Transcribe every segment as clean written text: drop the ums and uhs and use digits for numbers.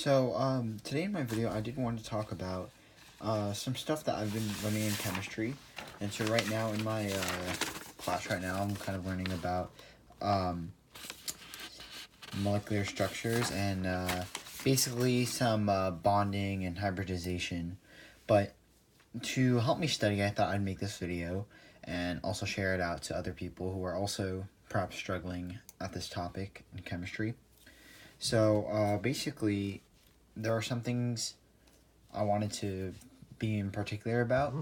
Today in my video, I did want to talk about some stuff that I've been learning in chemistry. And so right now in my class right now, I'm kind of learning about molecular structures and basically some bonding and hybridization. But to help me study, I thought I'd make this video and also share it out to other people who are also perhaps struggling at this topic in chemistry. So basically, there are some things I wanted to be in particular about,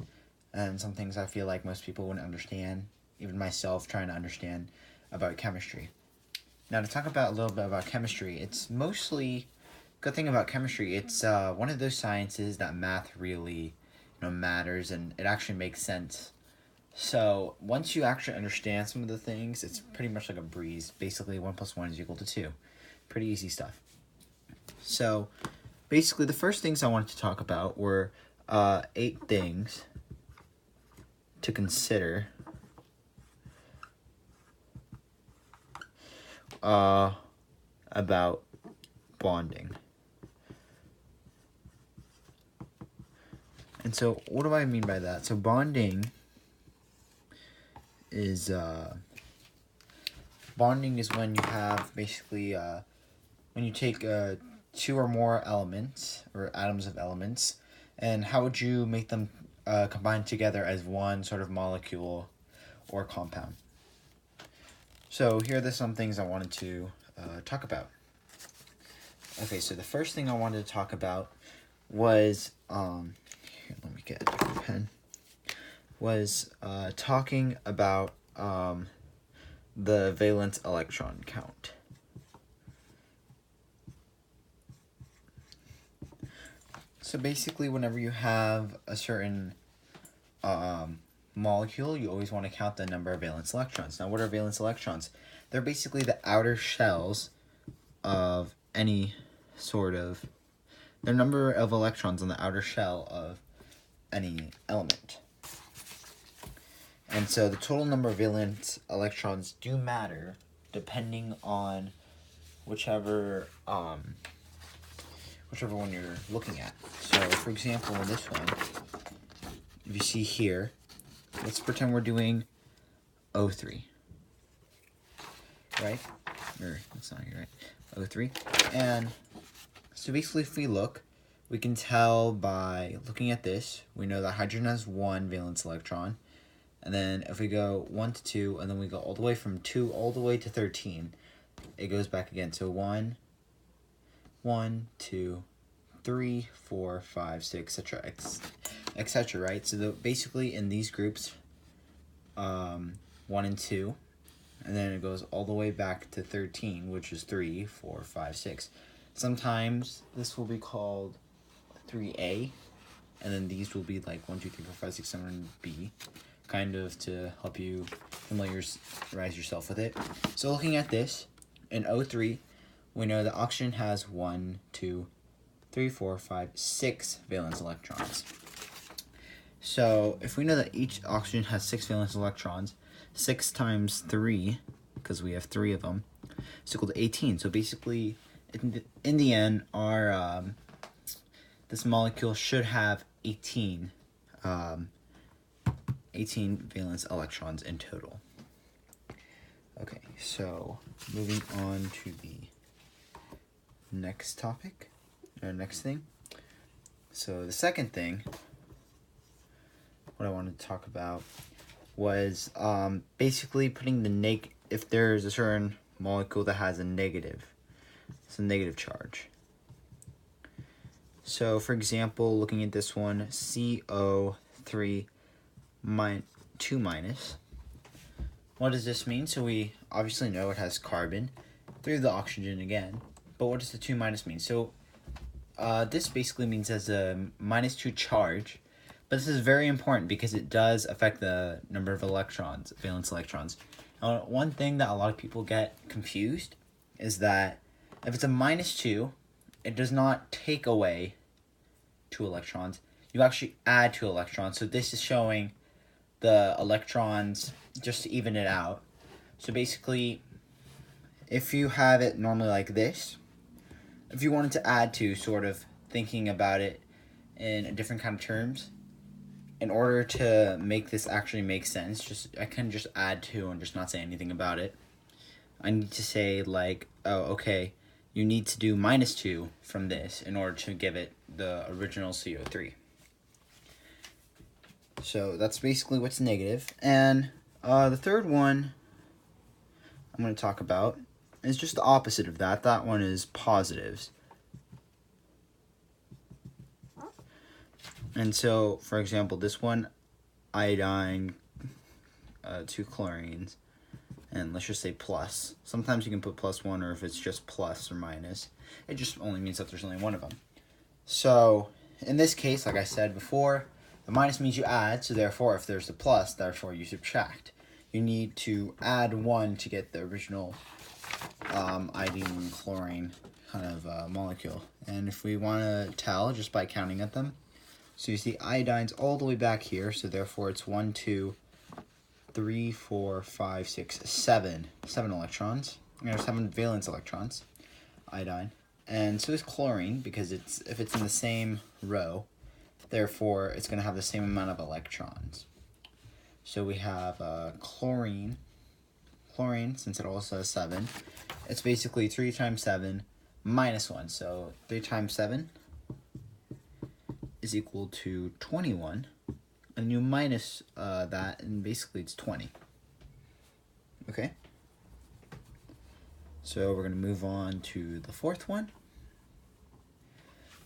and some things I feel like most people wouldn't understand, even myself trying to understand about chemistry. Now, to talk about a little bit about chemistry, it's mostly, good thing about chemistry, it's one of those sciences that math really matters, and it actually makes sense. So once you actually understand some of the things, it's pretty much like a breeze. Basically, 1 + 1 is equal to 2. Pretty easy stuff. So basically, the first things I wanted to talk about were 8 things to consider about bonding. And so what do I mean by that? So bonding is when you have basically when you take 2 or more elements or atoms of elements, and how would you make them combine together as one sort of molecule or compound? So here are some things I wanted to talk about. Okay, so the first thing I wanted to talk about was here, let me get a different pen. Was talking about the valence electron count. So basically, whenever you have a certain molecule, you always want to count the number of valence electrons. Now, what are valence electrons? They're basically the outer shells of any sort of, the number of electrons on the outer shell of any element. And so the total number of valence electrons do matter depending on whichever one you're looking at. So for example, in this one, if you see here, let's pretend we're doing O3, right? Or that's not here, right? O3. And so basically, if we look, we can tell by looking at this, we know that hydrogen has 1 valence electron. And then if we go 1 to 2, and then we go all the way from 2 all the way to 13, it goes back again. So 1, 2, 3, 4, 5, 6, etc., right? So basically in these groups, 1 and 2, and then it goes all the way back to 13, which is 3, 4, 5, 6. Sometimes this will be called 3A, and then these will be like 1, 2, 3, 4, 5, 6, 7, B, kind of to help you familiarize yourself with it. So looking at this, in O3, we know that oxygen has 1, 2, 3, 4, 5, 6 valence electrons. So if we know that each oxygen has 6 valence electrons, 6 times 3, because we have 3 of them, is equal to 18. So basically, in the end, our this molecule should have 18 valence electrons in total. Okay, so moving on to the next topic, or next thing. So the second thing, what I wanted to talk about was basically putting the if there's a certain molecule that has it's a negative charge. So for example, looking at this one, CO3 2 minus. What does this mean? So we obviously know it has carbon through the oxygen again, but what does the 2 minus mean? So this basically means as a -2 charge, but this is very important because it does affect the number of electrons, valence electrons. Now, one thing that a lot of people get confused is that if it's a -2, it does not take away 2 electrons. You actually add 2 electrons. So this is showing the electrons just to even it out. So basically, if you have it normally like this, if you wanted to add to, sort of thinking about it in a different kind of terms, in order to make this actually make sense, I can just add to and just not say anything about it. I need to say like, oh, okay, you need to do -2 from this in order to give it the original CO3. So that's basically what's negative. And the third one I'm going to talk about is just the opposite of that. That one is positives. And so, for example, this one, iodine, 2 chlorines, and let's just say plus. Sometimes you can put +1, or if it's just plus or minus, it just only means that there's only one of them. So, in this case, like I said before, the minus means you add, so therefore, if there's a plus, therefore you subtract. You need to add 1 to get the original iodine and chlorine kind of molecule. And if we want to tell just by counting at them, so you see iodine's all the way back here, so therefore it's 1, 2, 3, 4, 5, 6, 7 electrons. There's 7 valence electrons, iodine. And so is chlorine, because if it's in the same row, therefore it's going to have the same amount of electrons. So we have chlorine, since it also has 7, it's basically 3 times 7 minus 1. So 3 times 7 is equal to 21. And you minus that, and basically it's 20. Okay? So we're going to move on to the fourth one.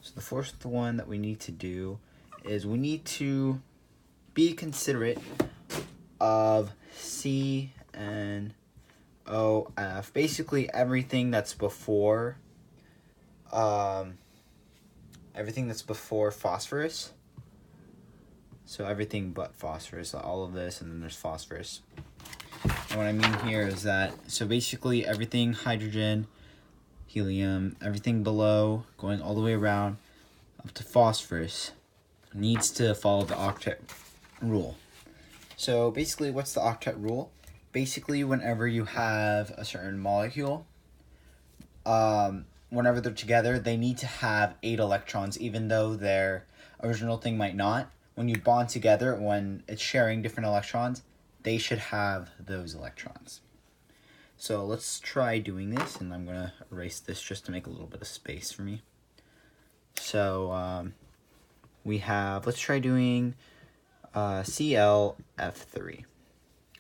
So the fourth one that we need to do is we need to be considerate of C and OF. Basically everything that's before phosphorus. So everything but phosphorus, all of this, and then there's phosphorus. And what I mean here is that, so basically everything hydrogen, helium, everything below, going all the way around up to phosphorus, needs to follow the octet rule. So basically, what's the octet rule? Basically, whenever you have a certain molecule, whenever they're together, they need to have 8 electrons, even though their original thing might not. When you bond together, when it's sharing different electrons, they should have those electrons. So let's try doing this, and I'm going to erase this just to make a little bit of space for me. So we have, let's try doing ClF3.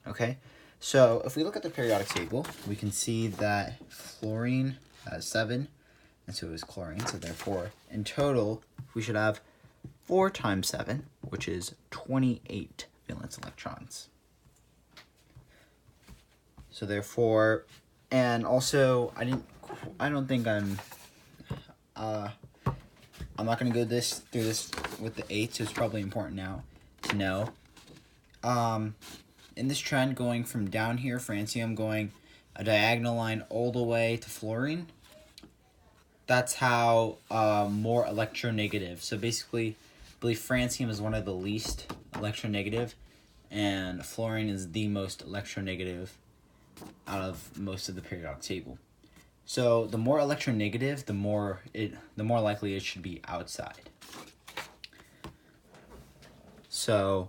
Okay, so if we look at the periodic table, we can see that fluorine has 7, and so is chlorine. So therefore, in total, we should have 4 times 7, which is 28 valence electrons. So therefore, and also, I don't think I'm not going to go through this with the 8, so it's probably important now to know. In this trend, going from down here, francium, going a diagonal line all the way to fluorine, that's how more electronegative. So basically, I believe francium is one of the least electronegative, and fluorine is the most electronegative out of most of the periodic table. So the more electronegative, the more likely it should be outside. So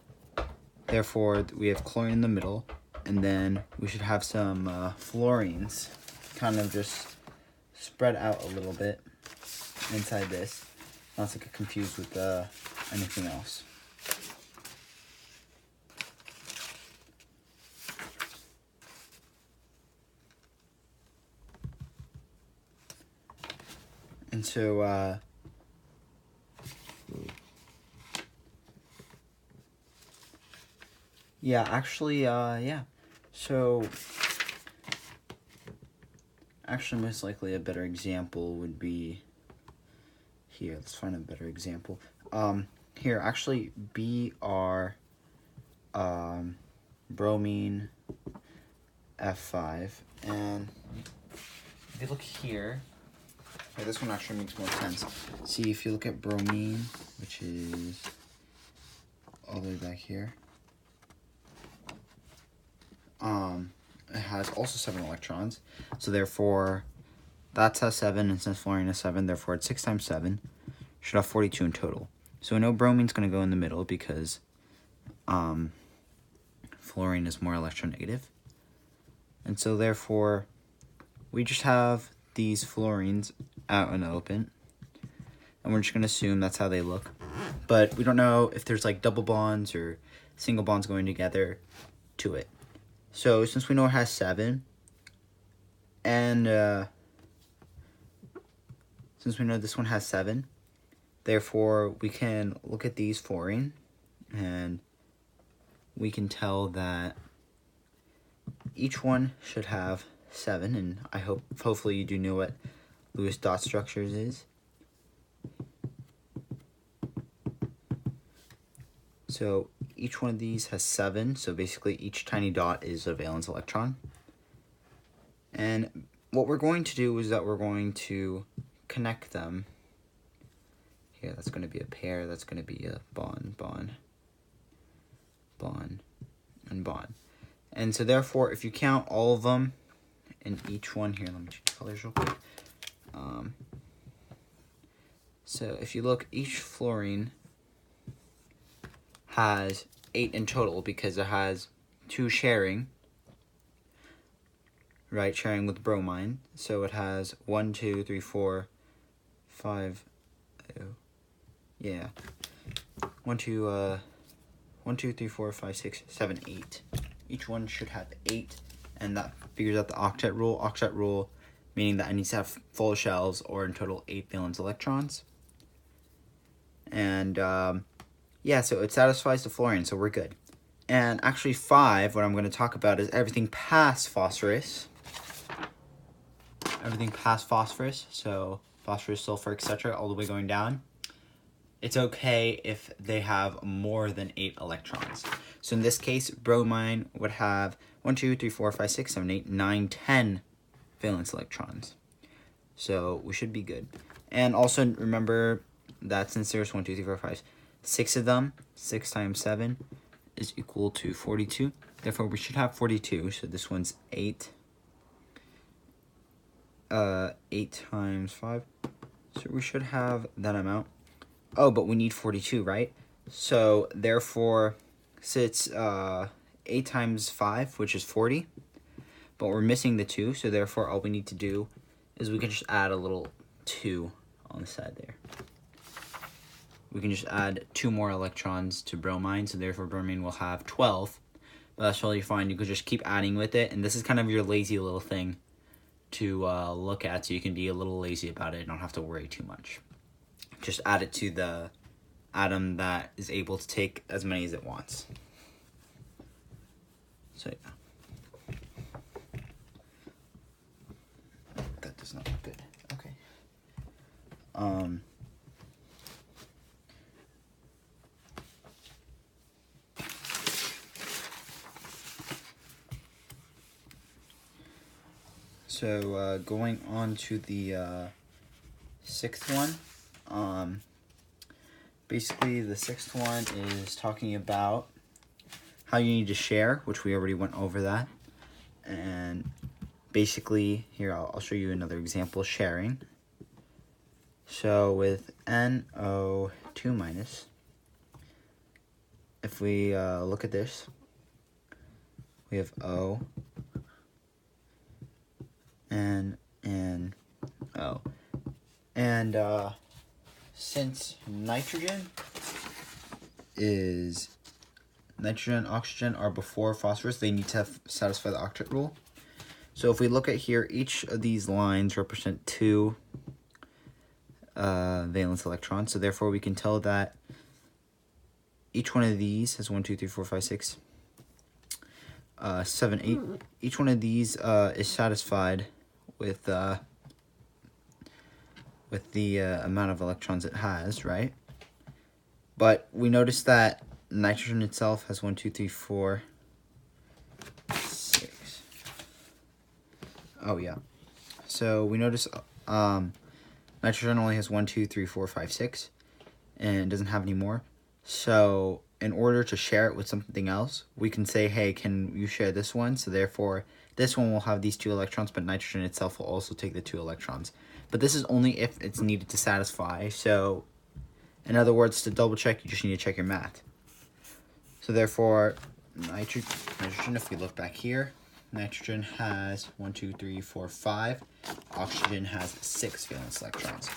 therefore, we have chlorine in the middle, and then we should have some fluorines kind of just spread out a little bit inside this, not to get confused with anything else. And so, yeah, actually, So, actually, most likely a better example would be here. Let's find a better example. Here, actually, Br, bromine, F5, and if you look here, okay, this one actually makes more sense. See, if you look at bromine, which is all the way back here, it has also 7 electrons, so therefore That's has 7, and since fluorine is 7, therefore it's 6 times 7. Should have 42 in total. So we know bromine's going to go in the middle because fluorine is more electronegative. And so therefore, we just have these fluorines out in the open. And we're just going to assume that's how they look. But we don't know if there's like double bonds or single bonds going together to it. So since we know it has 7, and since we know this one has 7, therefore we can look at these fluorine and we can tell that each one should have 7, and hopefully you do know what Lewis dot structures is. So each one of these has 7, so basically each tiny dot is a valence electron. And what we're going to do is that we're going to connect them. Here, that's going to be a pair, that's going to be a bond, bond, bond, and bond. And so therefore, if you count all of them in each one, here, let me change colors real quick. So if you look, each fluorine has 8 in total because it has 2 sharing, right, sharing with bromine. So it has 1, 2, 3, 4, 5, yeah, 1, 2, 3, 4, 5, 6, 7, 8. Each one should have 8, and that figures out the octet rule. Octet rule meaning that it needs to have full shells or in total 8 valence electrons. And yeah, so it satisfies the fluorine, so we're good. And actually 5, what I'm going to talk about is everything past phosphorus. Everything past phosphorus, so phosphorus, sulfur, etc., all the way going down. It's okay if they have more than 8 electrons. So in this case, bromine would have 1, 2, 3, 4, 5, 6, 7, 8, 9, 10 valence electrons. So we should be good. And also remember that since there's 1, 2, 3, 4, 5, 6 of them, 6 times 7 is equal to 42. Therefore, we should have 42. So this one's 8. 8 times 5. So we should have that amount. Oh, but we need 42, right? So therefore, since 8 times 5, which is 40, but we're missing the 2, so therefore all we need to do is we can just add a little 2 on the side there. We can just add 2 more electrons to bromine, so therefore bromine will have 12. But that's totally fine. You could just keep adding with it, and this is kind of your lazy little thing to look at, so you can be a little lazy about it and don't have to worry too much. Just add it to the atom that is able to take as many as it wants. So yeah. That does not look good. Okay. So going on to the 6th one. Basically, the 6th one is talking about how you need to share, which we already went over that. And basically, here, I'll show you another example, sharing. So with NO2 minus, if we look at this, we have O and O. And since nitrogen and oxygen are before phosphorus, they need to satisfy the octet rule. So if we look at here, each of these lines represent 2 valence electrons. So therefore we can tell that each one of these has 1, 2, 3, 4, 5, 6, 7, 8. Each one of these is satisfied with the amount of electrons it has, right? But we notice that nitrogen itself has 1, 2, 3, 4, 6. Oh yeah. So we notice nitrogen only has 1, 2, 3, 4, 5, 6, and doesn't have any more. So in order to share it with something else, we can say, hey, can you share this one? So therefore, This one will have these 2 electrons, but nitrogen itself will also take the 2 electrons. But this is only if it's needed to satisfy. So, in other words, to double check, you just need to check your math. So therefore, nitrogen, if we look back here, nitrogen has 1, 2, 3, 4, 5. Oxygen has 6 valence electrons.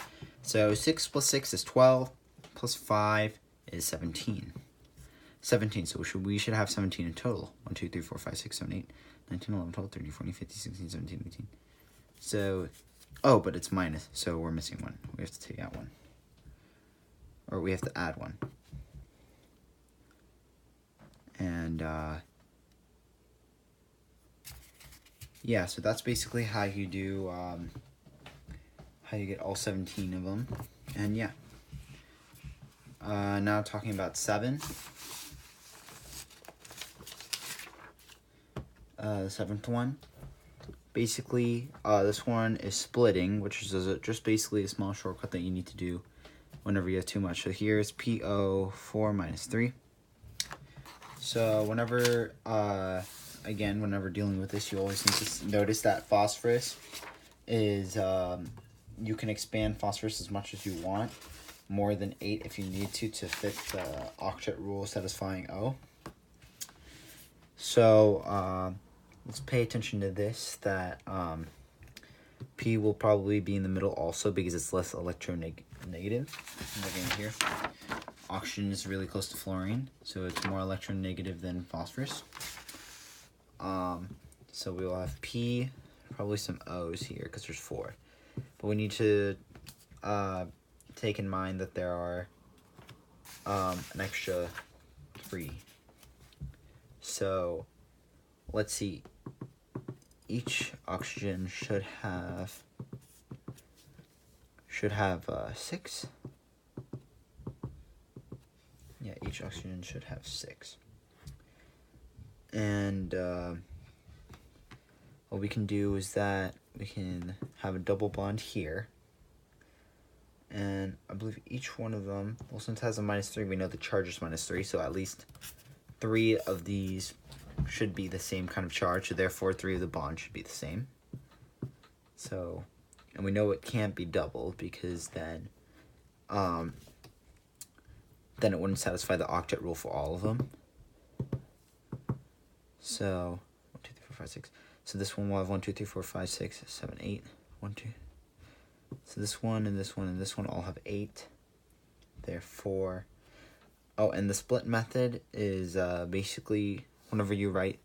So 6 plus 6 is 12, plus 5 is 17. 17, so we should have 17 in total. 1, 2, 3, 4, 5, 6, 7, 8, 19, 11, 12, 13, 14, 15, 16, 17, 18. So, oh, but it's minus, so we're missing 1. We have to take out 1. Or we have to add 1. And, yeah, so that's basically how you do, how you get all 17 of them. And yeah. Now talking about 7. The 7th one. Basically, this one is splitting, which is just basically a small shortcut that you need to do whenever you have too much. So here's PO4 minus 3. So whenever, again, whenever dealing with this, you always need to notice that phosphorus is, you can expand phosphorus as much as you want, more than 8 if you need to fit the octet rule satisfying O. So let's pay attention to this, that P will probably be in the middle also because it's less electronegative. Looking here, oxygen is really close to fluorine, so it's more electronegative than phosphorus. So we will have P, probably some O's here because there's 4. But we need to take in mind that there are an extra 3. So let's see. Each oxygen should have 6. Yeah, each oxygen should have 6. And what we can do is that we can have a double bond here. And I believe each one of them, well, since it has a minus 3, we know the charge is minus 3, so at least 3 of these should be the same kind of charge, so therefore 3 of the bonds should be the same. So, and we know it can't be doubled because then it wouldn't satisfy the octet rule for all of them. So 1, 2, 3, 4, 5, 6. So this one will have 1, 2, 3, 4, 5, 6, 7, 8. 1, 2. So this one and this one and this one all have 8. Therefore, oh, and the split method is basically whenever you write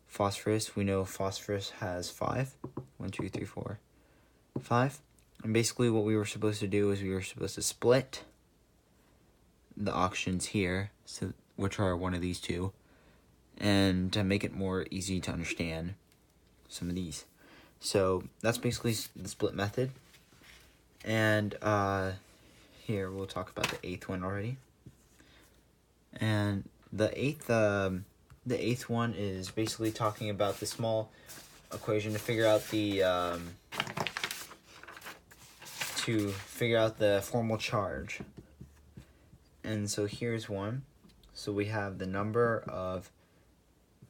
phosphorus, we know phosphorus has 5. 1, 2, 3, 4, 5. And basically what we were supposed to do is we were supposed to split the oxygens here, so which are one of these 2, and to make it more easy to understand some of these. So that's basically the split method. And here we'll talk about the 8th one already. And the 8th one is basically talking about the small equation to figure out the formal charge. And so here's one. So we have the number of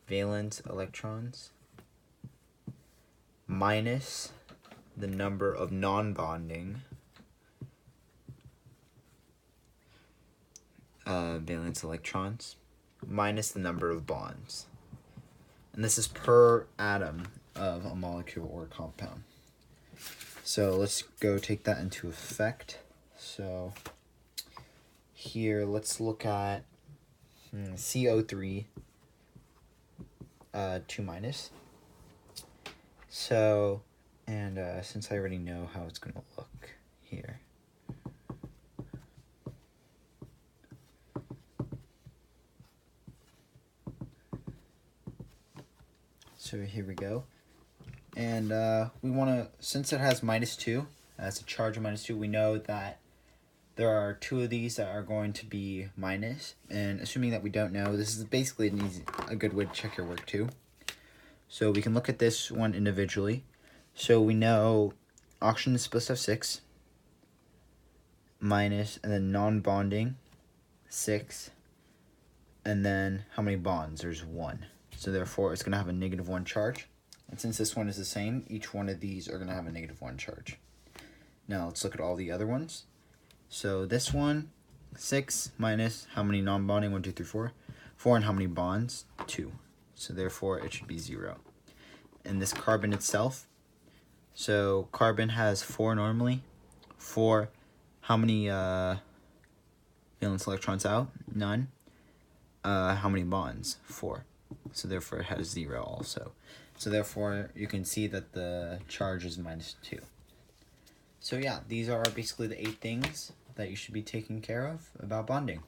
valence electrons minus the number of non-bonding valence electrons minus the number of bonds. And this is per atom of a molecule or compound. So let's go take that into effect. So here, let's look at CO3 2 minus. So, and since I already know how it's going to look here. So here we go. And we want to, since it has minus 2, as a charge of minus 2, we know that there are 2 of these that are going to be minus. And assuming that we don't know, this is basically a good way to check your work too. So we can look at this one individually. So we know oxygen is supposed to have 6, minus, and then non-bonding, 6, and then how many bonds? There's 1. So therefore, it's going to have a -1 charge. And since this one is the same, each one of these are going to have a -1 charge. Now let's look at all the other ones. So this one, 6 minus how many non-bonding? 1, 2, 3, 4. 4 and how many bonds? 2. So therefore it should be 0. And this carbon itself, so carbon has 4 normally. 4, how many valence electrons out? None. How many bonds? 4. So therefore it has 0 also. So therefore you can see that the charge is -2. So yeah, these are basically the 8 things that you should be taking care of about bonding.